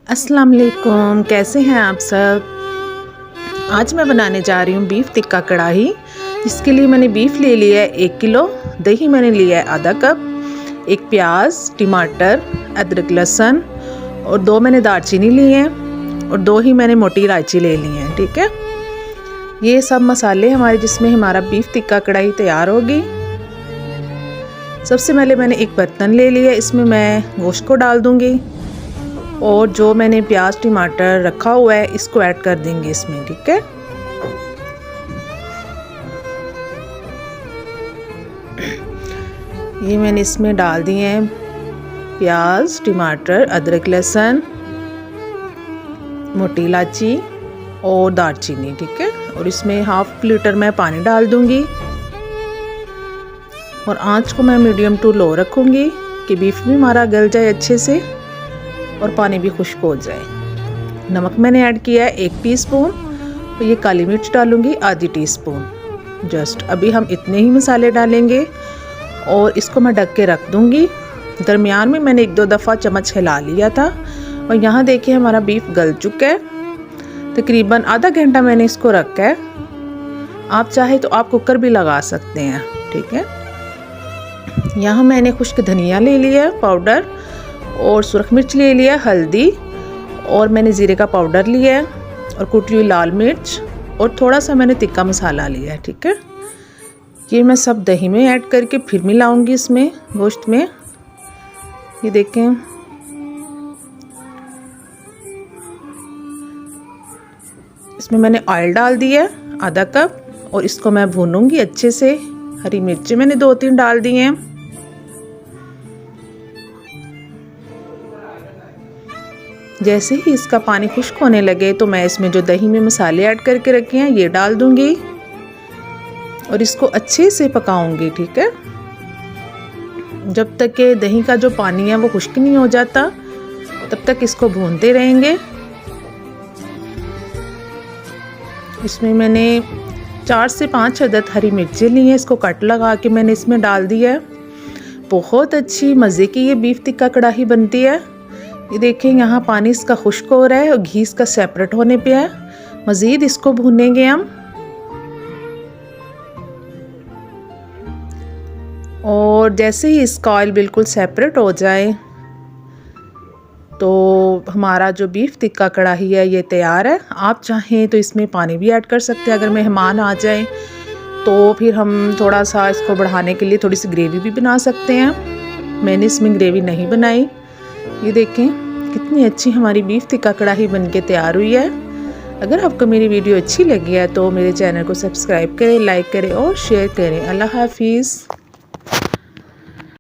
अस्सलाम वालेकुम, कैसे हैं आप सब। आज मैं बनाने जा रही हूँ बीफ टिक्का कढ़ाई। इसके लिए मैंने बीफ ले लिया है 1 किलो, दही मैंने लिया है आधा कप, एक प्याज, टमाटर, अदरक, लहसुन और 2 मैंने दालचीनी ली हैं और 2 ही मैंने मोटी इलायची ले ली हैं। ठीक है, ये सब मसाले हमारे जिसमें हमारा बीफ टिक्का कढ़ाई तैयार होगी। सबसे पहले मैंने एक बर्तन ले लिया, इसमें मैं गोश्त को डाल दूँगी और जो मैंने प्याज टमाटर रखा हुआ है इसको ऐड कर देंगे इसमें। ठीक है, ये मैंने इसमें डाल दिए हैं प्याज टमाटर, अदरक लहसुन, मोटी इलायची और दालचीनी। ठीक है, और इसमें ½ लीटर मैं पानी डाल दूंगी और आंच को मैं मीडियम टू लो रखूंगी कि बीफ भी हमारा गल जाए अच्छे से और पानी भी खुश्क हो जाए। नमक मैंने ऐड किया है 1 टीस्पून और ये काली मिर्च डालूंगी ½ टीस्पून। जस्ट अभी हम इतने ही मसाले डालेंगे और इसको मैं ढक के रख दूंगी। दरमियान में मैंने 1-2 दफ़ा चम्मच हिला लिया था और यहाँ देखिए हमारा बीफ गल चुका है। तकरीबन आधा घंटा मैंने इसको रखा है। आप चाहे तो आप कुकर भी लगा सकते हैं। ठीक है, यहाँ मैंने खुश्क धनिया ले लिया पाउडर और सुरख मिर्च ले लिया, हल्दी और मैंने ज़ीरे का पाउडर लिया है और कुटी हुई लाल मिर्च और थोड़ा सा मैंने तिक्का मसाला लिया है। ठीक है, ये मैं सब दही में ऐड करके फिर मिलाऊंगी इसमें गोश्त में। ये देखें, इसमें मैंने ऑयल डाल दिया है आधा कप और इसको मैं भूनूंगी अच्छे से। हरी मिर्ची मैंने 2-3 डाल दी हैं। जैसे ही इसका पानी खुश्क होने लगे तो मैं इसमें जो दही में मसाले ऐड करके रखे हैं ये डाल दूंगी और इसको अच्छे से पकाऊंगी। ठीक है, जब तक कि दही का जो पानी है वो खुश्क नहीं हो जाता तब तक इसको भूनते रहेंगे। इसमें मैंने 4 से 5 अदद हरी मिर्चें ली हैं, इसको कट लगा के मैंने इसमें डाल दिया है। बहुत अच्छी मज़े की ये बीफ टिक्का कढ़ाई बनती है। ये देखें, यहाँ पानी इसका खुश्क हो रहा है और घी इसका सेपरेट होने पे है। मज़ीद इसको भूनेंगे हम और जैसे ही इसका ऑयल बिल्कुल सेपरेट हो जाए तो हमारा जो बीफ टिक्का कढ़ाई है ये तैयार है। आप चाहें तो इसमें पानी भी ऐड कर सकते हैं। अगर मेहमान आ जाए तो फिर हम थोड़ा सा इसको बढ़ाने के लिए थोड़ी सी ग्रेवी भी बना सकते हैं। मैंने इसमें ग्रेवी नहीं बनाई। ये देखें कितनी अच्छी हमारी बीफ टिक्का कढ़ाई बनके तैयार हुई है। अगर आपको मेरी वीडियो अच्छी लगी है तो मेरे चैनल को सब्सक्राइब करें, लाइक करें और शेयर करें। अल्लाह हाफिज़।